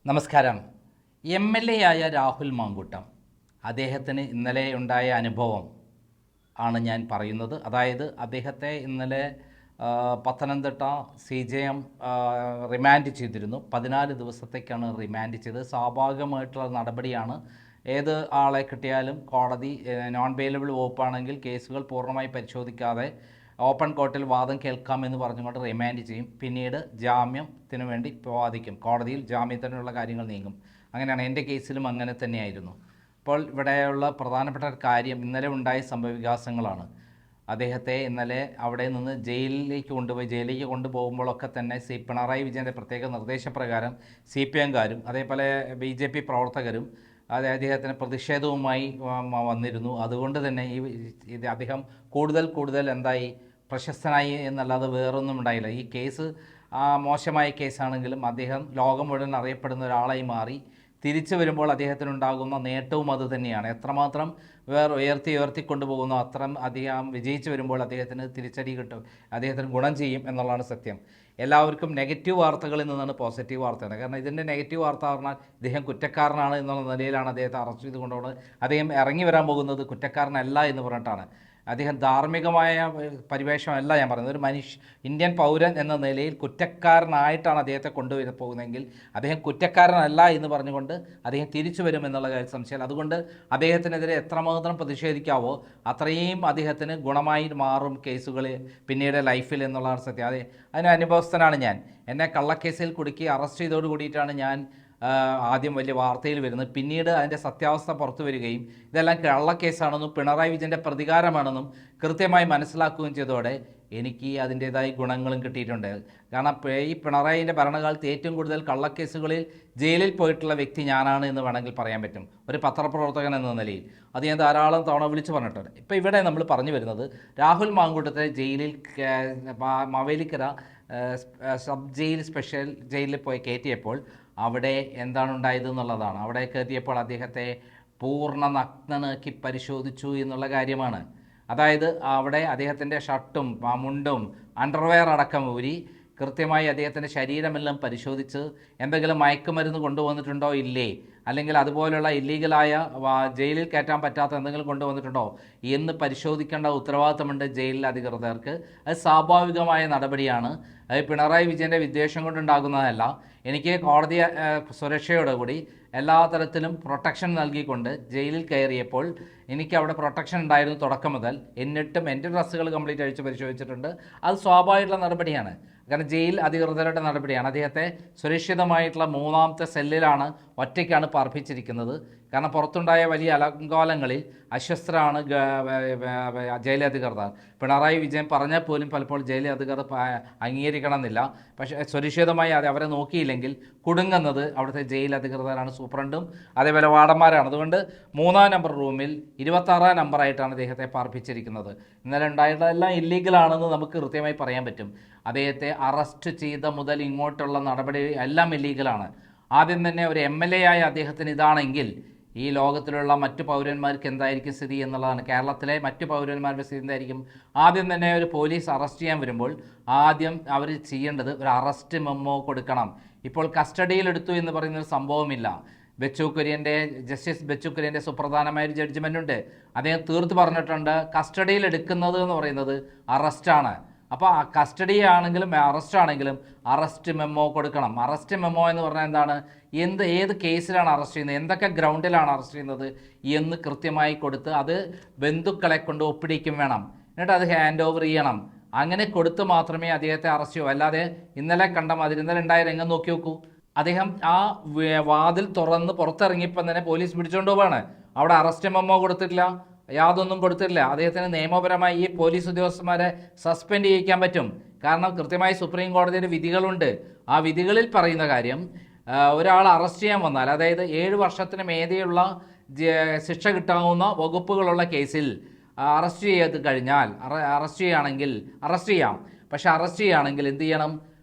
നമസ്കാരം. എം.എൽ.എ. ആയ രാഹുൽ മാങ്കൂട്ടം, അദ്ദേഹത്തിന് ഇന്നലെ ഉണ്ടായ അനുഭവം ആണ് ഞാൻ പറയുന്നത്. അതായത് അദ്ദേഹത്തെ ഇന്നലെ പത്തനംതിട്ട CJM റിമാൻഡ് ചെയ്തിരുന്നു. 14 ദിവസത്തേക്കാണ് റിമാൻഡ് ചെയ്തത്. സ്വാഭാവികമായിട്ടുള്ള നടപടിയാണ്. ഏത് ആളെ കിട്ടിയാലും കോടതി നോൺ ബെയിലബിൾ വകുപ്പാണെങ്കിൽ കേസുകൾ പൂർണ്ണമായി പരിശോധിക്കാതെ ഓപ്പൺ കോർട്ടിൽ വാദം കേൾക്കാമെന്ന് പറഞ്ഞുകൊണ്ട് റിമാൻഡ് ചെയ്യും. പിന്നീട് ജാമ്യത്തിന് വേണ്ടി വാദിക്കും. കോടതിയിൽ ജാമ്യത്തിനുള്ള കാര്യങ്ങൾ നീങ്ങും. അങ്ങനെയാണ്. എൻ്റെ കേസിലും അങ്ങനെ തന്നെയായിരുന്നു. അപ്പോൾ ഇവിടെയുള്ള പ്രധാനപ്പെട്ട ഒരു കാര്യം ഇന്നലെ ഉണ്ടായ സംഭവവികാസങ്ങളാണ്. അദ്ദേഹത്തെ ഇന്നലെ അവിടെ നിന്ന് ജയിലിലേക്ക് കൊണ്ടുപോകുമ്പോഴൊക്കെ തന്നെ പിണറായി വിജയൻ്റെ പ്രത്യേക നിർദ്ദേശപ്രകാരം CPM-കാരും അതേപോലെ BJP പ്രവർത്തകരും അദ്ദേഹത്തിന് പ്രതിഷേധവുമായി വന്നിരുന്നു. അതുകൊണ്ട് തന്നെ ഇത് അദ്ദേഹം കൂടുതൽ എന്തായി പ്രശസ്തനായി എന്നല്ലാതെ വേറൊന്നും ഉണ്ടായില്ല. ഈ കേസ് മോശമായ കേസാണെങ്കിലും അദ്ദേഹം ലോകം മുഴുവൻ അറിയപ്പെടുന്ന ഒരാളായി മാറി. തിരിച്ചു വരുമ്പോൾ അദ്ദേഹത്തിനുണ്ടാകുന്ന നേട്ടവും അത് തന്നെയാണ്. എത്രമാത്രം ഉയർത്തി കൊണ്ടുപോകുന്നു അത്രയും അധികം വിജയിച്ചു വരുമ്പോൾ അദ്ദേഹത്തിന് തിരിച്ചടി കിട്ടും, അദ്ദേഹത്തിന് ഗുണം ചെയ്യും എന്നുള്ളതാണ് സത്യം. എല്ലാവർക്കും നെഗറ്റീവ് വാർത്തകളിൽ നിന്നാണ് പോസിറ്റീവ് വാർത്തയാണ്. കാരണം ഇതിൻ്റെ നെഗറ്റീവ് വാർത്ത പറഞ്ഞാൽ ഇദ്ദേഹം കുറ്റക്കാരനാണ് എന്നുള്ള നിലയിലാണ് അദ്ദേഹത്തെ അറസ്റ്റ് ചെയ്തുകൊണ്ടുപോകുന്നത്. അദ്ദേഹം ഇറങ്ങി വരാൻ പോകുന്നത് കുറ്റക്കാരനല്ല എന്ന് പറഞ്ഞിട്ടാണ്. അദ്ദേഹം ധാർമ്മികമായ പരിവേഷമല്ല ഞാൻ പറയുന്നത്. ഒരു ഇന്ത്യൻ പൗരൻ എന്ന നിലയിൽ കുറ്റക്കാരനായിട്ടാണ് അദ്ദേഹത്തെ പോകുന്നതെങ്കിൽ അദ്ദേഹം കുറ്റക്കാരനല്ല എന്ന് പറഞ്ഞുകൊണ്ട് അദ്ദേഹം തിരിച്ചു വരും എന്നുള്ള കാര്യം സംശയം. അതുകൊണ്ട് അദ്ദേഹത്തിനെതിരെ എത്രമാത്രം പ്രതിഷേധിക്കാവോ അത്രയും അദ്ദേഹത്തിന് ഗുണമായി മാറും കേസുകൾ പിന്നീട് ലൈഫിൽ എന്നുള്ളതാണ് സത്യം. അതിന് അനുഭവസ്ഥനാണ് ഞാൻ. എന്നെ കള്ളക്കേസിൽ കുടുക്കി അറസ്റ്റ് ചെയ്തോട് കൂടിയിട്ടാണ് ഞാൻ ആദ്യം വലിയ വാർത്തയിൽ വരുന്നത്. പിന്നീട് അതിൻ്റെ സത്യാവസ്ഥ പുറത്തു വരികയും ഇതെല്ലാം കള്ളക്കേസാണെന്നും പിണറായി വിജയൻ്റെ പ്രതികാരമാണെന്നും കൃത്യമായി മനസ്സിലാക്കുകയും ചെയ്തതോടെ എനിക്ക് അതിൻ്റേതായ ഗുണങ്ങളും കിട്ടിയിട്ടുണ്ട്. കാരണം ഈ പിണറായിൻ്റെ ഭരണകാലത്ത് ഏറ്റവും കൂടുതൽ കള്ളക്കേസുകളിൽ ജയിലിൽ പോയിട്ടുള്ള വ്യക്തി ഞാനാണ് എന്ന് വേണമെങ്കിൽ പറയാൻ പറ്റും, ഒരു പത്രപ്രവർത്തകൻ എന്ന നിലയിൽ. അത് ഞാൻ ധാരാളം തവണ വിളിച്ചു പറഞ്ഞിട്ടുണ്ട്. ഇപ്പോൾ ഇവിടെ നമ്മൾ പറഞ്ഞു വരുന്നത് രാഹുൽ മാങ്കൂട്ടത്തെ ജയിലിൽ മാവേലിക്കര സബ് ജയിൽ സ്പെഷ്യൽ ജയിലിൽ പോയി കയറ്റിയപ്പോൾ അവിടെ എന്താണ് ഉണ്ടായതെന്നുള്ളതാണ്. അവിടെ കയറ്റിയപ്പോൾ അദ്ദേഹത്തെ പൂർണ്ണ നഗ്നനാക്കി പരിശോധിച്ചു എന്നുള്ള കാര്യമാണ്. അതായത് അവിടെ അദ്ദേഹത്തിൻ്റെ ഷർട്ടും മുണ്ടും അണ്ടർവെയർ അടക്കം ഊരി കൃത്യമായി അദ്ദേഹത്തിൻ്റെ ശരീരമെല്ലാം പരിശോധിച്ച് എന്തെങ്കിലും മയക്കുമരുന്ന് കൊണ്ടുവന്നിട്ടുണ്ടോ ഇല്ലേ, അല്ലെങ്കിൽ അതുപോലുള്ള ഇല്ലീഗലായ ജയിലിൽ കയറ്റാൻ പറ്റാത്ത എന്തെങ്കിലും കൊണ്ടുവന്നിട്ടുണ്ടോ എന്ന് പരിശോധിക്കേണ്ട ഉത്തരവാദിത്തമുണ്ട് ജയിലിൽ അധികൃതർക്ക്. അത് സ്വാഭാവികമായ നടപടിയാണ്. അത് പിണറായി വിജയൻ്റെ വിദ്വേഷം കൊണ്ടുണ്ടാകുന്നതല്ല. എനിക്ക് കോടതി സുരക്ഷയോടുകൂടി എല്ലാ തരത്തിലും പ്രൊട്ടക്ഷൻ നൽകിക്കൊണ്ട് ജയിലിൽ കയറിയപ്പോൾ എനിക്ക് അവിടെ പ്രൊട്ടക്ഷൻ ഉണ്ടായിരുന്നു തുടക്കം മുതൽ. എന്നിട്ടും എൻ്റെ ഡ്രസ്സുകൾ കംപ്ലീറ്റ് അഴിച്ച് പരിശോധിച്ചിട്ടുണ്ട്. അത് സ്വാഭാവികമുള്ള നടപടിയാണ്. കാരണം ജയിൽ അധികൃതരുടെ നടപടിയാണ്. അദ്ദേഹത്തെ സുരക്ഷിതമായിട്ടുള്ള 3ാമത്തെ സെല്ലിലാണ്, ഒറ്റയ്ക്കാണ് പാർപ്പിച്ചിരിക്കുന്നത്. കാരണം പുറത്തുണ്ടായ വലിയ അലങ്കോലങ്ങളിൽ അസ്വസ്ഥരാണ് ജയിലധികൃതർ. പിണറായി വിജയൻ പറഞ്ഞാൽ പോലും പലപ്പോൾ ജയിലധികൃതർ അംഗീകരിക്കണമെന്നില്ല. പക്ഷേ സുരക്ഷിതമായി അവരെ നോക്കിയില്ലെങ്കിൽ കുടുങ്ങുന്നത് അവിടുത്തെ ജയിലധികൃതരാണ്, സൂപ്രണ്ടും അതേപോലെ വാർഡന്മാരാണ്. അതുകൊണ്ട് 3ാം നമ്പർ റൂമിൽ 26ാം നമ്പറായിട്ടാണ് അദ്ദേഹത്തെ പാർപ്പിച്ചിരിക്കുന്നത്. ഇന്നലെ ഉണ്ടായതെല്ലാം ഇല്ലീഗലാണെന്ന് നമുക്ക് കൃത്യമായി പറയാൻ പറ്റും. അദ്ദേഹത്തെ അറസ്റ്റ് ചെയ്ത മുതൽ ഇങ്ങോട്ടുള്ള നടപടി എല്ലാം ഇല്ലീഗലാണ്. ആദ്യം തന്നെ ഒരു MLA-ആയ അദ്ദേഹത്തിന് ഇതാണെങ്കിൽ ഈ ലോകത്തിലുള്ള മറ്റു പൗരന്മാർക്ക് എന്തായിരിക്കും സ്ഥിതി എന്നുള്ളതാണ്. കേരളത്തിലെ മറ്റു പൗരന്മാരുടെ സ്ഥിതി എന്തായിരിക്കും? ആദ്യം തന്നെ ഒരു പോലീസ് അറസ്റ്റ് ചെയ്യാൻ വരുമ്പോൾ ആദ്യം അവർ ചെയ്യേണ്ടത് ഒരു അറസ്റ്റ് മെമ്മോ കൊടുക്കണം. ഇപ്പോൾ കസ്റ്റഡിയിലെടുത്തു എന്ന് പറയുന്നൊരു സംഭവമില്ല. ജസ്റ്റിസ് ബെച്ചു കുര്യൻ്റെ സുപ്രധാനമായ ഒരു ജഡ്ജ്മെൻ്റ് ഉണ്ട്. അദ്ദേഹം തീർത്ത് പറഞ്ഞിട്ടുണ്ട്, കസ്റ്റഡിയിൽ എടുക്കുന്നത് എന്ന് പറയുന്നത് അറസ്റ്റാണ്. അപ്പോൾ കസ്റ്റഡി ആണെങ്കിലും അറസ്റ്റ് ആണെങ്കിലും അറസ്റ്റ് മെമ്മോ കൊടുക്കണം. അറസ്റ്റ് മെമ്മോ എന്ന് പറഞ്ഞാൽ എന്താണ്, ഏത് കേസിലാണ് അറസ്റ്റ് ചെയ്യുന്നത്, എന്തൊക്കെ ഗ്രൗണ്ടിലാണ് അറസ്റ്റ് ചെയ്യുന്നത് എന്ന് കൃത്യമായി കൊടുത്ത് അത് ബന്ധുക്കളെ കൊണ്ട് ഒപ്പിടിക്കും വേണം. എന്നിട്ട് അത് ഹാൻഡ് ഓവർ ചെയ്യണം. അങ്ങനെ കൊടുത്ത് മാത്രമേ അദ്ദേഹത്തെ അറസ്റ്റ് ചെയ്യൂ. അല്ലാതെ ഇന്നലെ കണ്ട മാതിരി ഇന്നലെ ഉണ്ടായ രംഗം നോക്കി നോക്കൂ. അദ്ദേഹം ആ വാതിൽ തുറന്ന് പുറത്തിറങ്ങിയപ്പം തന്നെ പോലീസ് പിടിച്ചുകൊണ്ട് പോവാണ്. അവിടെ അറസ്റ്റ് മെമ്മോ കൊടുത്തിട്ടില്ല, യാതൊന്നും കൊടുത്തിട്ടില്ല. അദ്ദേഹത്തിന് നിയമപരമായി ഈ പോലീസ് ഉദ്യോഗസ്ഥന്മാരെ സസ്പെൻഡ് ചെയ്യിക്കാൻ പറ്റും. കാരണം കൃത്യമായി സുപ്രീം കോടതിയുടെ വിധികളുണ്ട്. ആ വിധികളിൽ പറയുന്ന കാര്യം, ഒരാൾ അറസ്റ്റ് ചെയ്യാൻ വന്നാൽ, അതായത് 7 വർഷത്തിന് മേതെയുള്ള ശിക്ഷ കിട്ടാവുന്ന വകുപ്പുകളുള്ള കേസിൽ അറസ്റ്റ് ചെയ്ത് കഴിഞ്ഞാൽ അറസ്റ്റ് ചെയ്യാം. പക്ഷെ അറസ്റ്റ് ചെയ്യുകയാണെങ്കിൽ എന്ത് ചെയ്യണം?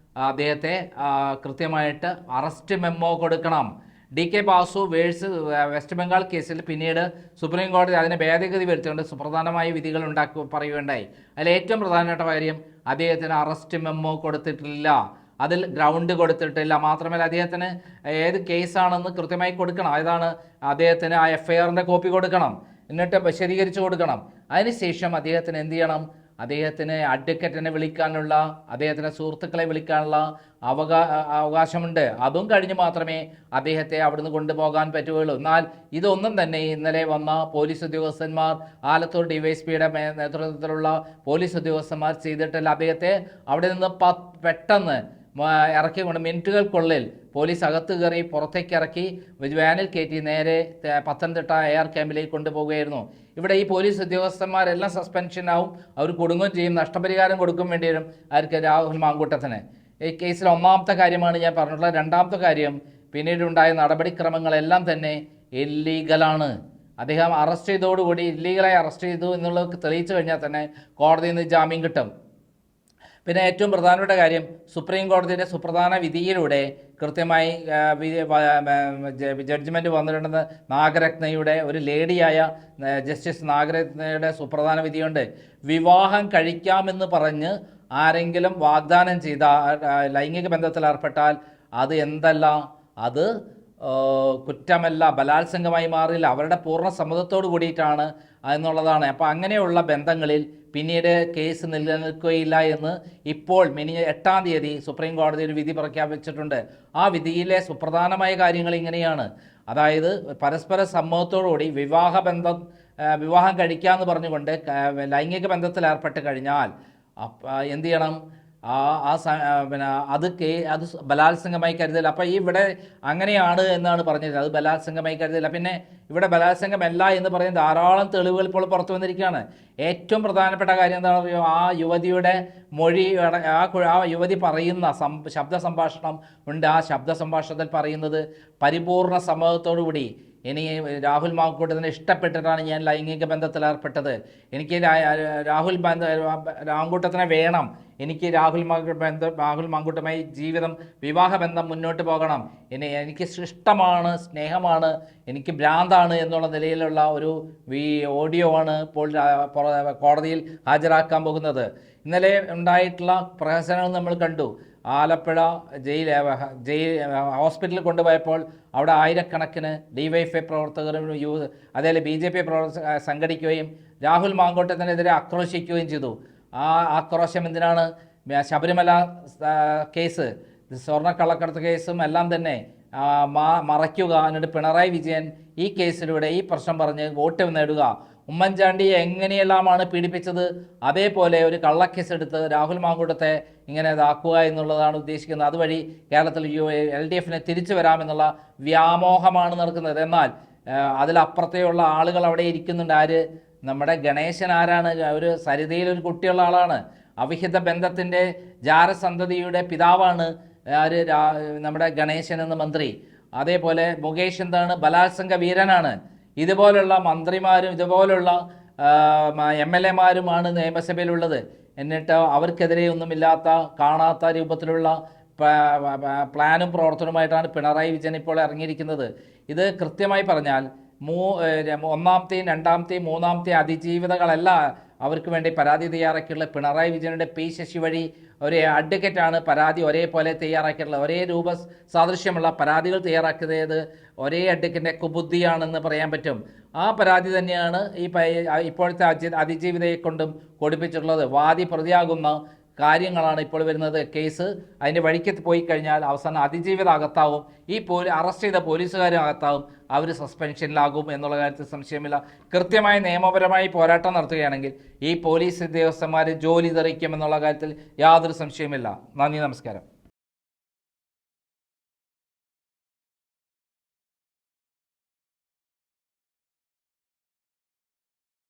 അദ്ദേഹത്തെ കൃത്യമായിട്ട് അറസ്റ്റ് മെമ്മോ കൊടുക്കണം. DK ബാസു വെസ്റ്റ് ബംഗാൾ കേസിൽ പിന്നീട് സുപ്രീം കോടതി അതിനെ ഭേദഗതി വരുത്തിക്കൊണ്ട് സുപ്രധാനമായ വിധികൾ പറയുകയുണ്ടായി. അതിൽ ഏറ്റവും പ്രധാനപ്പെട്ട കാര്യം, അദ്ദേഹത്തിന് അറസ്റ്റ് മെമ്മോ കൊടുത്തിട്ടില്ല. അതിൽ ഗ്രൗണ്ട് കൊടുത്തിട്ടില്ല. മാത്രമല്ല അദ്ദേഹത്തിന് ഏത് കേസാണെന്ന് കൃത്യമായി കൊടുക്കണം. അതാണ് അദ്ദേഹത്തിന് ആ FIRൻ്റെ കോപ്പി കൊടുക്കണം, എന്നിട്ട് വിശദീകരിച്ച് കൊടുക്കണം. അതിനുശേഷം അദ്ദേഹത്തിന് എന്ത് ചെയ്യണം? അദ്ദേഹത്തിന് അഡ്വക്കറ്റിനെ വിളിക്കാനുള്ള, അദ്ദേഹത്തിൻ്റെ സുഹൃത്തുക്കളെ വിളിക്കാനുള്ള അവകാശമുണ്ട്. അതും കഴിഞ്ഞ് മാത്രമേ അദ്ദേഹത്തെ അവിടുന്ന് കൊണ്ടുപോകാൻ പറ്റുകയുള്ളൂ. എന്നാൽ ഇതൊന്നും തന്നെ ഇന്നലെ വന്ന പോലീസ് ഉദ്യോഗസ്ഥന്മാർ, ആലത്തൂർ DYSPയുടെ നേതൃത്വത്തിലുള്ള പോലീസ് ഉദ്യോഗസ്ഥന്മാർ ചെയ്തിട്ടില്ല. അദ്ദേഹത്തെ അവിടെ നിന്ന് പെട്ടെന്ന് ഇറക്കിക്കൊണ്ട് മിനിറ്റുകൾക്കുള്ളിൽ പോലീസ് അകത്ത് കയറി പുറത്തേക്ക് ഇറക്കി വാനിൽ കയറ്റി നേരെ പത്തനംതിട്ട AR ക്യാമ്പിലേക്ക് കൊണ്ടുപോവുകയായിരുന്നു. ഇവിടെ ഈ പോലീസ് ഉദ്യോഗസ്ഥന്മാരെല്ലാം സസ്പെൻഷനാവും, അവർ കൊടുങ്ങുകയും ചെയ്യും, നഷ്ടപരിഹാരം കൊടുക്കും വേണ്ടി വരും ആർക്ക്? രാഹുൽ മാങ്കൂട്ടത്തിന്. ഈ കേസിൽ ഒന്നാമത്തെ കാര്യമാണ് ഞാൻ പറഞ്ഞിട്ടുള്ളത്. രണ്ടാമത്തെ കാര്യം, പിന്നീടുണ്ടായ നടപടിക്രമങ്ങളെല്ലാം തന്നെ ഇല്ലീഗലാണ്. അദ്ദേഹം അറസ്റ്റ് ചെയ്തതോടുകൂടി ഇല്ലീഗലായി അറസ്റ്റ് ചെയ്തു എന്നുള്ളത് തെളിയിച്ചു കഴിഞ്ഞാൽ തന്നെ കോടതിയിൽ നിന്ന് ജാമ്യം കിട്ടും. പിന്നെ ഏറ്റവും പ്രധാനപ്പെട്ട കാര്യം, സുപ്രീം കോടതിയുടെ സുപ്രധാന വിധിയിലൂടെ കൃത്യമായി ജഡ്ജ്മെൻറ്റ് വന്നിട്ടുണ്ടെന്ന് നാഗരത്നയുടെ, ഒരു ലേഡിയായ ജസ്റ്റിസ് നാഗരത്നയുടെ സുപ്രധാന വിധിയുണ്ട്. വിവാഹം കഴിക്കാമെന്ന് പറഞ്ഞ് ആരെങ്കിലും വാഗ്ദാനം ചെയ്ത ലൈംഗിക ബന്ധത്തിൽ ഏർപ്പെട്ടാൽ അത് എന്തല്ല, അത് കുറ്റമല്ല, ബലാത്സംഗമായി മാറില്ല, അവരുടെ പൂർണ്ണ സമ്മതത്തോട് കൂടിയിട്ടാണ് എന്നുള്ളതാണ്. അപ്പോൾ അങ്ങനെയുള്ള ബന്ധങ്ങളിൽ പിന്നീട് കേസ് നിലനിൽക്കുകയില്ല എന്ന് ഇപ്പോൾ 8-ാം തീയതി സുപ്രീം കോടതി ഒരു വിധി പ്രഖ്യാപിച്ചിട്ടുണ്ട്. ആ വിധിയിലെ സുപ്രധാനമായ കാര്യങ്ങൾ ഇങ്ങനെയാണ്. അതായത് പരസ്പര സമ്മതത്തോടുകൂടി വിവാഹം കഴിക്കാമെന്ന് പറഞ്ഞുകൊണ്ട് ലൈംഗിക ബന്ധത്തിൽ ഏർപ്പെട്ട് കഴിഞ്ഞാൽ എന്ത് ചെയ്യണം? പിന്നെ അത് ബലാത്സംഗമായി കരുതില്ല. അപ്പോൾ ഇവിടെ അങ്ങനെയാണ് എന്നാണ് പറഞ്ഞത്, അത് ബലാത്സംഗമായി കരുതില്ല. പിന്നെ ഇവിടെ ബലാത്സംഗമല്ല എന്ന് പറയുന്ന ധാരാളം തെളിവുകൾ ഇപ്പോൾ പുറത്തു വന്നിരിക്കുകയാണ്. ഏറ്റവും പ്രധാനപ്പെട്ട കാര്യം എന്താണെന്ന് പറയുക, ആ യുവതിയുടെ മൊഴി, ആ യുവതി പറയുന്ന ശബ്ദ സംഭാഷണം ഉണ്ട്. ആ ശബ്ദ സംഭാഷണത്തിൽ പറയുന്നത് പരിപൂർണ സമ്മതത്തോടുകൂടി, ഇനി രാഹുൽ മാങ്കൂട്ടത്തിനെ ഇഷ്ടപ്പെട്ടിട്ടാണ് ഞാൻ ലൈംഗിക ബന്ധത്തിൽ ഏർപ്പെട്ടത്, എനിക്ക് രാഹുൽ മാങ്കൂട്ടത്തിനെ വേണം, എനിക്ക് രാഹുൽ മാങ്കൂട്ടമായി വിവാഹബന്ധം മുന്നോട്ട് പോകണം, എനിക്ക് ഇഷ്ടമാണ്, സ്നേഹമാണ്, എനിക്ക് ഭ്രാന്താണ് എന്നുള്ള നിലയിലുള്ള ഒരു ഓഡിയോ ആണ് ഇപ്പോൾ കോടതിയിൽ ഹാജരാക്കാൻ പോകുന്നത്. ഇന്നലെ ഉണ്ടായിട്ടുള്ള പ്രഹസനങ്ങൾ നമ്മൾ കണ്ടു. ആലപ്പുഴ ഹോസ്പിറ്റലിൽ കൊണ്ടുപോയപ്പോൾ അവിടെ ആയിരക്കണക്കിന് DYFI പ്രവർത്തകരും അതേപോലെ BJP പ്രവർത്തകർ സംഘടിക്കുകയും രാഹുൽ മാങ്കൂട്ടത്തിനെതിരെ ആക്രോശിക്കുകയും ചെയ്തു. ആ ആക്രോശം എന്തിനാണ്? ശബരിമല കേസ്, സ്വർണ്ണക്കള്ളക്കടത്ത് കേസും എല്ലാം തന്നെ മറയ്ക്കുക, എന്നിട്ട് പിണറായി വിജയൻ ഈ കേസിലൂടെ ഈ പ്രശ്നം പറഞ്ഞ് വോട്ട് നേടുക. ഉമ്മൻചാണ്ടിയെ എങ്ങനെയെല്ലാമാണ് പീഡിപ്പിച്ചത്, അതേപോലെ ഒരു കള്ളക്കേസ് എടുത്ത് രാഹുൽ മാങ്കൂട്ടത്തെ ഇങ്ങനെ ഇതാക്കുക എന്നുള്ളതാണ് ഉദ്ദേശിക്കുന്നത്. അതുവഴി കേരളത്തിൽ LDFനെ തിരിച്ചു വരാമെന്നുള്ള വ്യാമോഹമാണ് നടക്കുന്നത്. എന്നാൽ അതിലപ്പുറത്തെയുള്ള ആളുകൾ അവിടെ ഇരിക്കുന്നുണ്ട്. ആര്? നമ്മുടെ ഗണേശൻ ആരാണ്? ഒരു സരിതയിലൊരു കുട്ടിയുള്ള ആളാണ്. അവിഹിത ബന്ധത്തിൻ്റെ ജാരസന്തതിയുടെ പിതാവാണ് ആര്? നമ്മുടെ ഗണേശൻ എന്ന മന്ത്രി. അതേപോലെ മുകേഷ് എന്താണ്? ബലാത്സംഗ വീരനാണ്. ഇതുപോലുള്ള മന്ത്രിമാരും ഇതുപോലുള്ള MLAമാരുമാണ് നിയമസഭയിലുള്ളത്. എന്നിട്ട് അവർക്കെതിരെ ഒന്നുമില്ലാത്ത, കാണാത്ത രൂപത്തിലുള്ള പ്ലാനും പ്രവർത്തനവുമായിട്ടാണ് പിണറായി വിജയൻ ഇപ്പോൾ ഇറങ്ങിയിരിക്കുന്നത്. ഇത് കൃത്യമായി പറഞ്ഞാൽ ഒന്നാമത്തെയും രണ്ടാമത്തെയും മൂന്നാമത്തെയും അതിജീവിതകളല്ല അവർക്ക് വേണ്ടി പരാതി തയ്യാറാക്കിയുള്ള പിണറായി വിജയനുടെ P ശശി വഴി ഒരു അഡ്വക്കേറ്റാണ് പരാതി ഒരേപോലെ തയ്യാറാക്കിയിട്ടുള്ളത്. ഒരേ സാദൃശ്യമുള്ള പരാതികൾ തയ്യാറാക്കിയത് ഒരേ അഡ്വക്കേറ്റിൻ്റെ കുബുദ്ധിയാണെന്ന് പറയാൻ പറ്റും. ആ പരാതി തന്നെയാണ് ഇപ്പോഴത്തെ അതിജീവിതയെ കൊണ്ടും കൊടുപ്പിച്ചിട്ടുള്ളത്. വാദി പ്രതിയാകുന്ന കാര്യങ്ങളാണ് ഇപ്പോൾ വരുന്നത്. കേസ് അതിൻ്റെ വഴിക്ക് പോയി കഴിഞ്ഞാൽ അവസാനം അതിജീവിത അകത്താവും, അറസ്റ്റ് ചെയ്ത പോലീസുകാരും അകത്താവും, അവർ സസ്പെൻഷനിലാകും എന്നുള്ള കാര്യത്തിൽ സംശയമില്ല. കൃത്യമായ നിയമപരമായി പോരാട്ടം നടത്തുകയാണെങ്കിൽ ഈ പോലീസ് ഉദ്യോഗസ്ഥന്മാർ ജോലി തെറിക്കും എന്നുള്ള കാര്യത്തിൽ യാതൊരു സംശയമില്ല. നന്ദി, നമസ്കാരം.